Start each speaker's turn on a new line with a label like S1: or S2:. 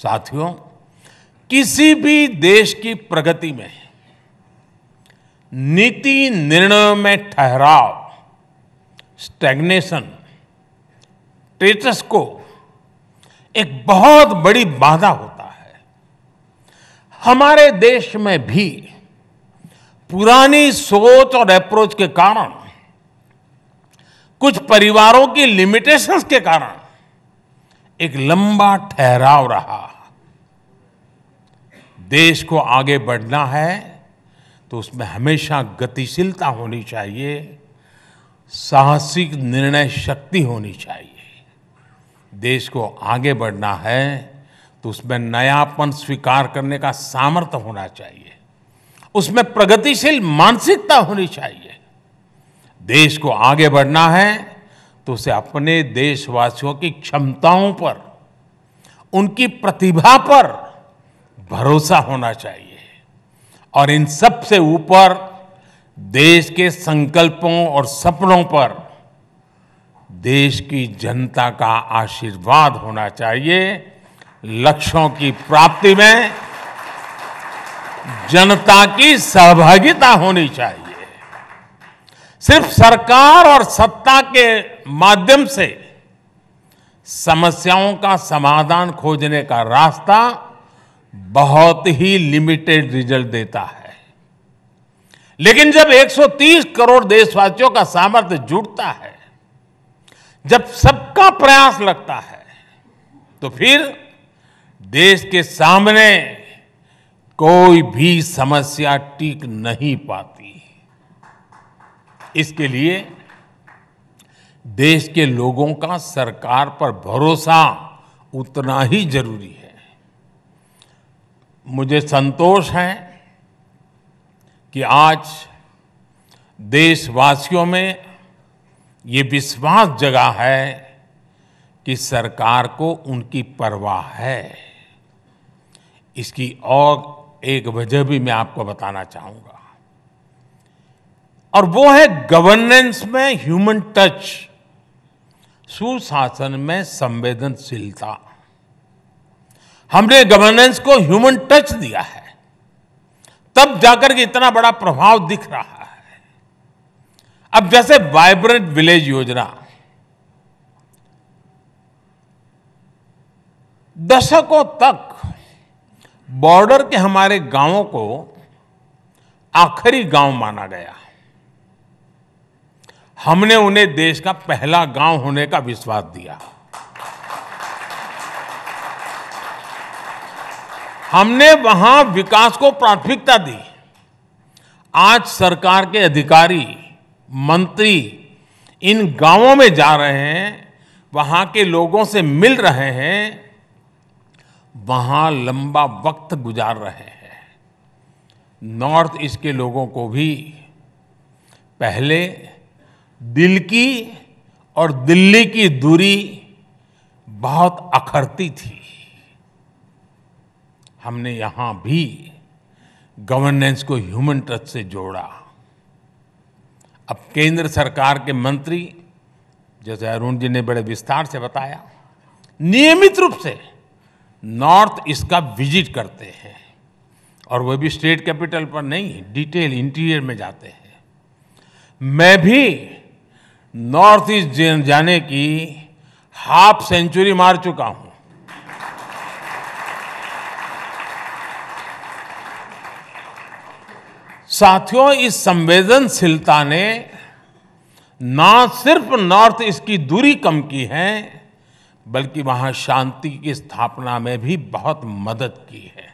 S1: साथियों, किसी भी देश की प्रगति में नीति निर्णयों में ठहराव, स्टैग्नेशन, स्टेटस को एक बहुत बड़ी बाधा होता है। हमारे देश में भी पुरानी सोच और अप्रोच के कारण, कुछ परिवारों की लिमिटेशंस के कारण एक लंबा ठहराव रहा। देश को आगे बढ़ना है तो उसमें हमेशा गतिशीलता होनी चाहिए, साहसिक निर्णय शक्ति होनी चाहिए। देश को आगे बढ़ना है तो उसमें नयापन स्वीकार करने का सामर्थ्य होना चाहिए, उसमें प्रगतिशील मानसिकता होनी चाहिए। देश को आगे बढ़ना है तो उसे अपने देशवासियों की क्षमताओं पर, उनकी प्रतिभा पर भरोसा होना चाहिए और इन सब से ऊपर देश के संकल्पों और सपनों पर देश की जनता का आशीर्वाद होना चाहिए। लक्ष्यों की प्राप्ति में जनता की सहभागिता होनी चाहिए। सिर्फ सरकार और सत्ता के माध्यम से समस्याओं का समाधान खोजने का रास्ता बहुत ही लिमिटेड रिजल्ट देता है। लेकिन जब 130 करोड़ देशवासियों का सामर्थ्य जुटता है, जब सबका प्रयास लगता है, तो फिर देश के सामने कोई भी समस्या टिक नहीं पाती। इसके लिए देश के लोगों का सरकार पर भरोसा उतना ही जरूरी है। मुझे संतोष है कि आज देशवासियों में ये विश्वास जगा है कि सरकार को उनकी परवाह है। इसकी और एक वजह भी मैं आपको बताना चाहूंगा, और वो है गवर्नेंस में ह्यूमन टच, सुशासन में संवेदनशीलता। हमने गवर्नेंस को ह्यूमन टच दिया है, तब जाकर के इतना बड़ा प्रभाव दिख रहा है। अब जैसे वाइब्रेंट विलेज योजना, दशकों तक बॉर्डर के हमारे गांवों को आखिरी गांव माना गया। हमने उन्हें देश का पहला गांव होने का विश्वास दिया। हमने वहां विकास को प्राथमिकता दी। आज सरकार के अधिकारी, मंत्री इन गांवों में जा रहे हैं, वहां के लोगों से मिल रहे हैं, वहां लंबा वक्त गुजार रहे हैं। नॉर्थ ईस्ट के लोगों को भी पहले दिल की और दिल्ली की दूरी बहुत अखरती थी। हमने यहां भी गवर्नेंस को ह्यूमन टच से जोड़ा। अब केंद्र सरकार के मंत्री, जैसे अरुण जी ने बड़े विस्तार से बताया, नियमित रूप से नॉर्थ ईस्ट का विजिट करते हैं, और वो भी स्टेट कैपिटल पर नहीं, डिटेल इंटीरियर में जाते हैं। मैं भी नॉर्थ ईस्ट जाने की हाफ सेंचुरी मार चुका हूं। साथियों, इस संवेदनशीलता ने ना सिर्फ नॉर्थ ईस्ट की दूरी कम की है, बल्कि वहां शांति की स्थापना में भी बहुत मदद की है।